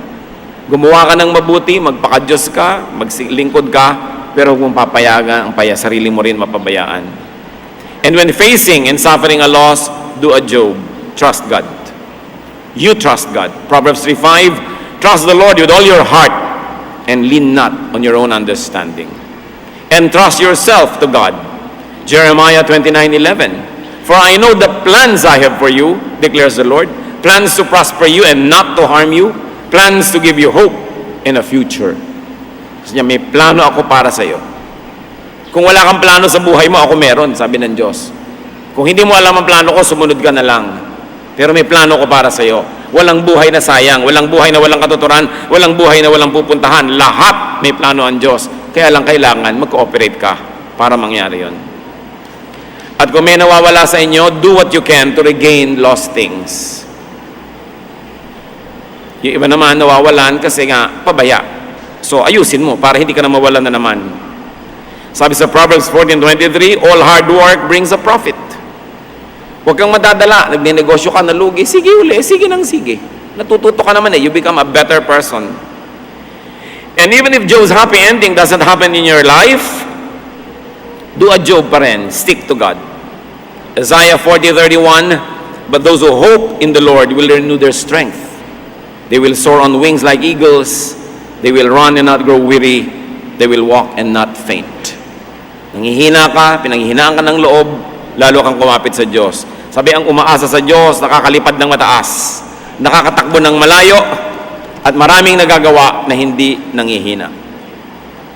Gumawa ka ng mabuti, magpaka-Diyos ka, maglingkod ka, pero huwag mong papayagan ang sarili mo rin mapabayaan. And when facing and suffering a loss, do a Job. Trust God. You trust God. Proverbs 3:5, trust the Lord with all your heart and lean not on your own understanding. And trust yourself to God. Jeremiah 29:11, for I know the plans I have for you, declares the Lord, plans to prosper you and not to harm you, plans to give you hope and a future. Sabi niya, may plano ako para sa iyo. Kung wala kang plano sa buhay mo, ako meron, sabi ng Diyos. Kung hindi mo alam ang plano ko, sumunod ka na lang. Pero may plano ko para sa iyo. Walang buhay na sayang, walang buhay na walang katuturan, walang buhay na walang pupuntahan. Lahat may plano ang Diyos. Kaya lang kailangan mag-cooperate ka para mangyari yon. At kung may nawawala sa inyo, do what you can to regain lost things. Yung iba naman nawawalan kasi nga pabaya. So ayusin mo para hindi ka na mawalan na naman. Sabi sa Proverbs 14:23, all hard work brings a profit. Huwag kang madadala. Nagnenegosyo ka, nalugi. Sige uli. Sige nang sige. Natututo ka naman eh. You become a better person. And even if Job's happy ending doesn't happen in your life, do a Job pa rin. Stick to God. Isaiah 40:31, but those who hope in the Lord will renew their strength. They will soar on wings like eagles. They will run and not grow weary. They will walk and not faint. Nangihina ka, pinanghihinaan ka ng loob, lalo kang kumapit sa Diyos. Sabi, ang umaasa sa Diyos, nakakalipad ng mataas, nakakatakbo ng malayo, at maraming nagagawa na hindi nangihina.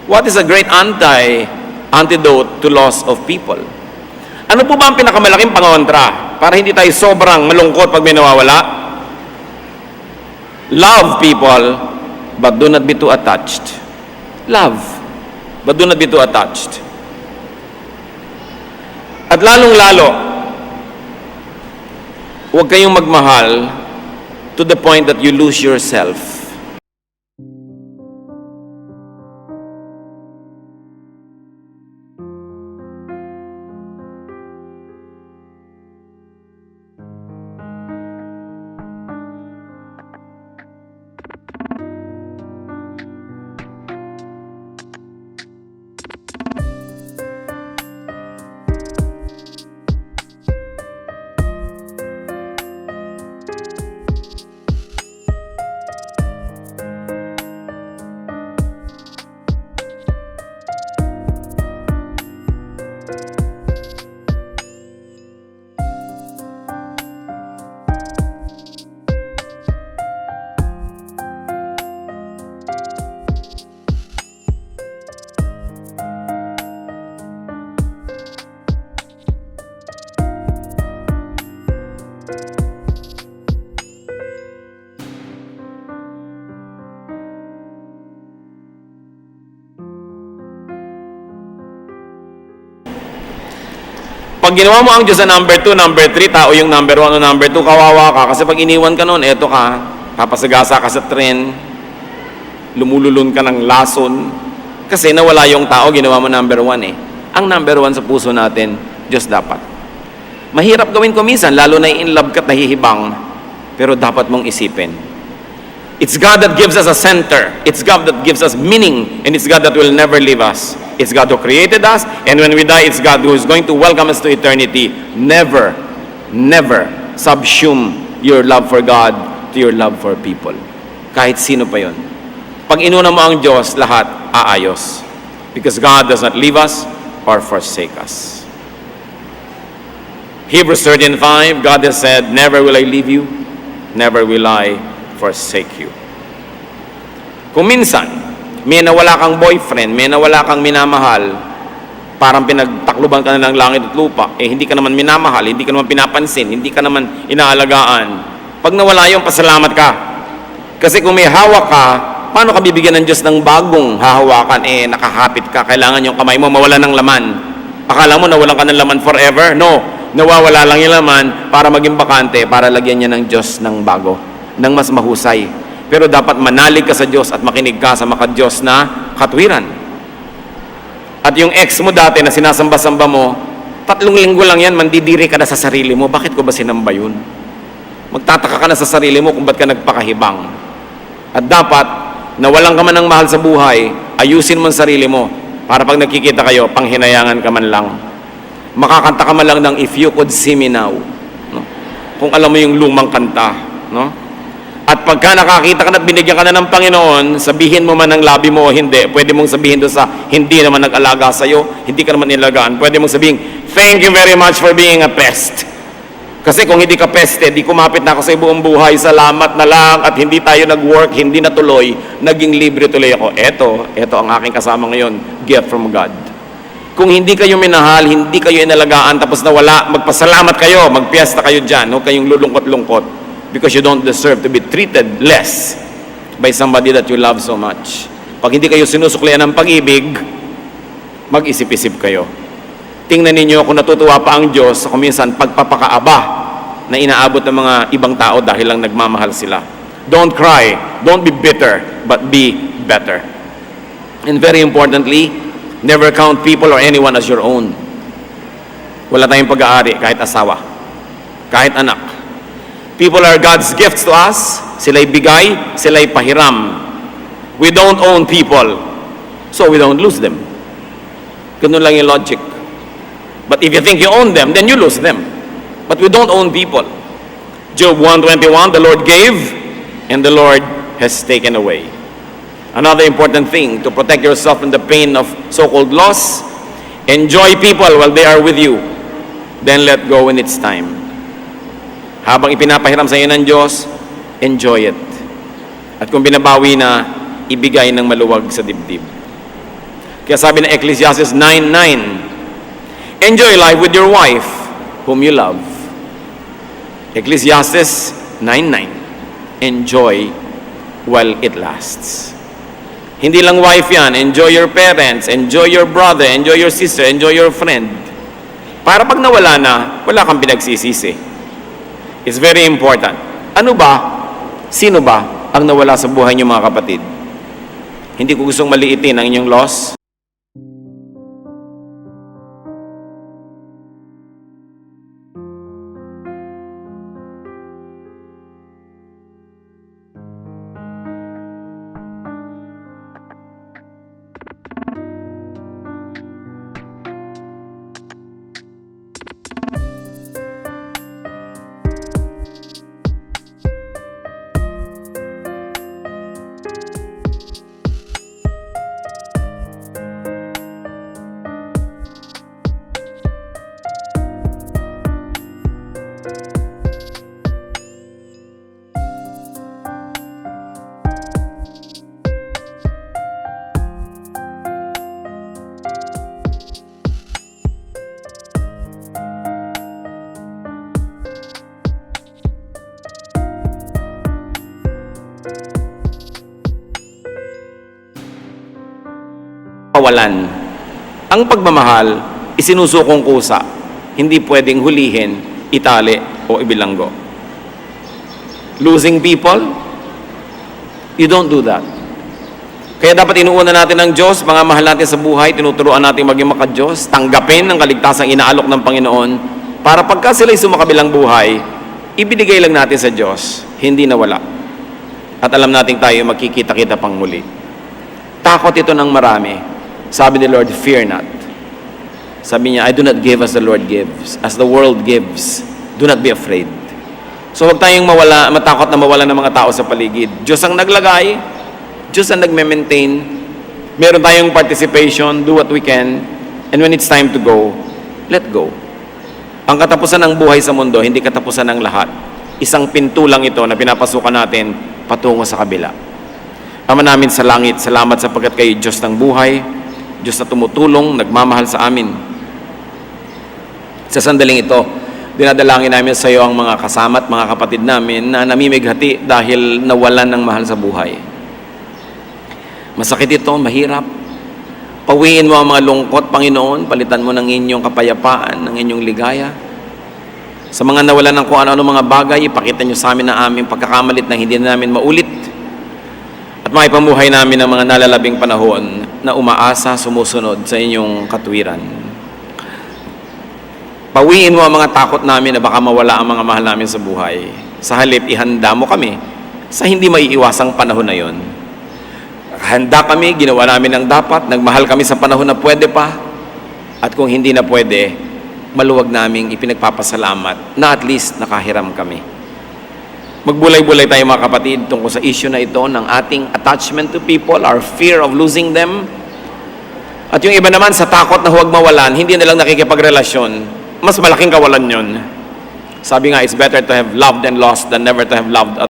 What is a great antidote to loss of people? Ano po ba ang pinakamalaking pangontra para hindi tayo sobrang malungkot pag may nawawala? Love people, but do not be too attached. Love, but do not be too attached. At lalong-lalo, huwag kayong magmahal to the point that you lose yourself. Pag ginawa mo ang Diyos na number 2, number 3, tao yung number 1 o number 2, kawawa ka. Kasi pag iniwan ka noon, eto ka, papasagasa ka sa tren, lumululun ka ng lason. Kasi nawala yung tao, ginawa mo number 1 eh. Ang number 1 sa puso natin, Diyos dapat. Mahirap gawin ko minsan, lalo na in love ka't nahihibang, pero dapat mong isipin. It's God that gives us a center. It's God that gives us meaning. And it's God that will never leave us. It's God who created us. And when we die, it's God who is going to welcome us to eternity. Never, never subsume your love for God to your love for people. Kahit sino pa yun. Pag inuna mo ang Diyos, lahat aayos. Because God does not leave us or forsake us. Hebrews 13:5, God has said, never will I leave you, never will I forsake you. Kung minsan, may nawala kang boyfriend, may nawala kang minamahal, parang pinagtakluban ka na ng langit at lupa, hindi ka naman minamahal, hindi ka naman pinapansin, hindi ka naman inaalagaan. Pag nawala yung pasalamat ka. Kasi kung may hawak ka, paano ka bibigyan ng Diyos ng bagong hahawakan? Nakahapit ka, kailangan yung kamay mo mawala ng laman. Akala mo nawalan ka ng laman forever? No, nawawala lang yung laman para maging bakante, para lagyan niya ng Diyos ng bago, ng mas mahusay. Pero dapat manalig ka sa Diyos at makinig ka sa maka-Diyos na katwiran. At yung ex mo dati na sinasamba-samba mo, 3 linggo lang yan, mandidiri ka na sa sarili mo. Bakit ko ba sinamba yun? Magtataka ka na sa sarili mo kung ba't ka nagpakahibang. At dapat, nawalan ka man ng mahal sa buhay, ayusin mo ang sarili mo para pag nakikita kayo, panghinayangan ka man lang. Makakanta ka man lang ng If You Could See Me Now. No? Kung alam mo yung lumang kanta. No? At pagka nakakita ka na at binigyan ka na ng Panginoon, sabihin mo man ng labi mo o hindi, pwede mong sabihin doon sa hindi naman nag-alaga sa'yo, hindi ka naman nilagaan. Pwede mong sabihin, thank you very much for being a pest. Kasi kung hindi ka peste, di kumapit na ako sa buong buhay, salamat na lang, at hindi tayo nag-work, hindi natuloy, naging libre tuloy ako. Eto ang aking kasama ngayon, gift from God. Kung hindi kayo minahal, hindi kayo inalagaan, tapos nawala, magpasalamat kayo, magpiesta kayo dyan, huwag kayong lulungkot-lungkot, because you don't deserve to be treated less by somebody that you love so much. Pag hindi kayo sinusuklian ng pag-ibig, mag-isip-isip kayo. Tingnan ninyo kung natutuwa pa ang Diyos sa kuminsan pagpapakaaba na inaabot ng mga ibang tao dahil lang nagmamahal sila. Don't cry, don't be bitter, but be better. And very importantly, never count people or anyone as your own. Wala tayong pag-aari kahit asawa, kahit anak. People are God's gifts to us. Sila'y bigay, sila'y pahiram. We don't own people, so we don't lose them. Ganun lang yung logic. But if you think you own them, then you lose them. But we don't own people. Job 1:21, the Lord gave, and the Lord has taken away. Another important thing, to protect yourself from the pain of so-called loss, enjoy people while they are with you. Then let go when it's time. Habang ipinapahiram sa iyo ng Diyos, enjoy it. At kung binabawi na, ibigay ng maluwag sa dibdib. Kaya sabi ng Ecclesiastes 9:9, enjoy life with your wife, whom you love. Ecclesiastes 9:9, enjoy while it lasts. Hindi lang wife yan, enjoy your parents, enjoy your brother, enjoy your sister, enjoy your friend. Para pag nawala na, wala kang pinagsisisi. It's very important. Ano ba? Sino ba ang nawala sa buhay niyo, mga kapatid? Hindi ko gustong maliitin ang inyong loss. Pawalan. Ang pagmamahal, isinusukong kusa. Hindi pwedeng hulihin, itali, o ibilanggo. Losing people, you don't do that. Kaya dapat inuuna natin ng Diyos, mga mahal natin sa buhay, tinuturuan natin maging maka-Diyos, tanggapin ang kaligtasang inaalok ng Panginoon, para pagka sila'y sumakabilang buhay, ibinigay lang natin sa Diyos, hindi nawala. At alam natin tayo magkikita-kita pang muli. Takot ito ng marami. Sabi ni Lord, fear not. Sabi niya, I do not give as the Lord gives, as the world gives. Do not be afraid. So huwag tayong matakot na mawala ng mga tao sa paligid. Diyos ang naglagay, Diyos ang nagme-maintain. Meron tayong participation, do what we can, and when it's time to go, let go. Ang katapusan ng buhay sa mundo, hindi katapusan ng lahat. Isang pinto lang ito na pinapasukan natin patungo sa kabila. Ama namin sa langit, salamat sapagkat kayo Diyos ng buhay, Diyos na tumutulong, nagmamahal sa amin. Sa sandaling ito, dinadalangin namin sa iyo ang mga kasama at mga kapatid namin na namimighati dahil nawalan ng mahal sa buhay. Masakit ito, mahirap. Pawiin mo ang mga lungkot, Panginoon, palitan mo ng inyong kapayapaan, ng inyong ligaya. Sa mga nawalan ng kung ano-ano mga bagay, ipakita niyo sa amin na aming pagkakamalit na hindi na namin maulit. At maipamuhay namin ang mga nalalabing panahon na umaasa, sumusunod sa inyong katwiran. Pawiin mo ang mga takot namin na baka mawala ang mga mahal namin sa buhay. Sa halip, ihanda mo kami sa hindi maiiwasang panahon na yon. Handa kami, ginawa namin ang dapat, nagmahal kami sa panahon na pwede pa. At kung hindi na pwede, maluwag naming ipinagpapasalamat na at least nakahiram kami. Magbulay-bulay tayo mga kapatid tungkol sa issue na ito ng ating attachment to people, our fear of losing them. At yung iba naman sa takot na huwag mawalan, hindi na lang nakikipagrelasyon, mas malaking kawalan yon. Sabi nga, it's better to have loved and lost than never to have loved at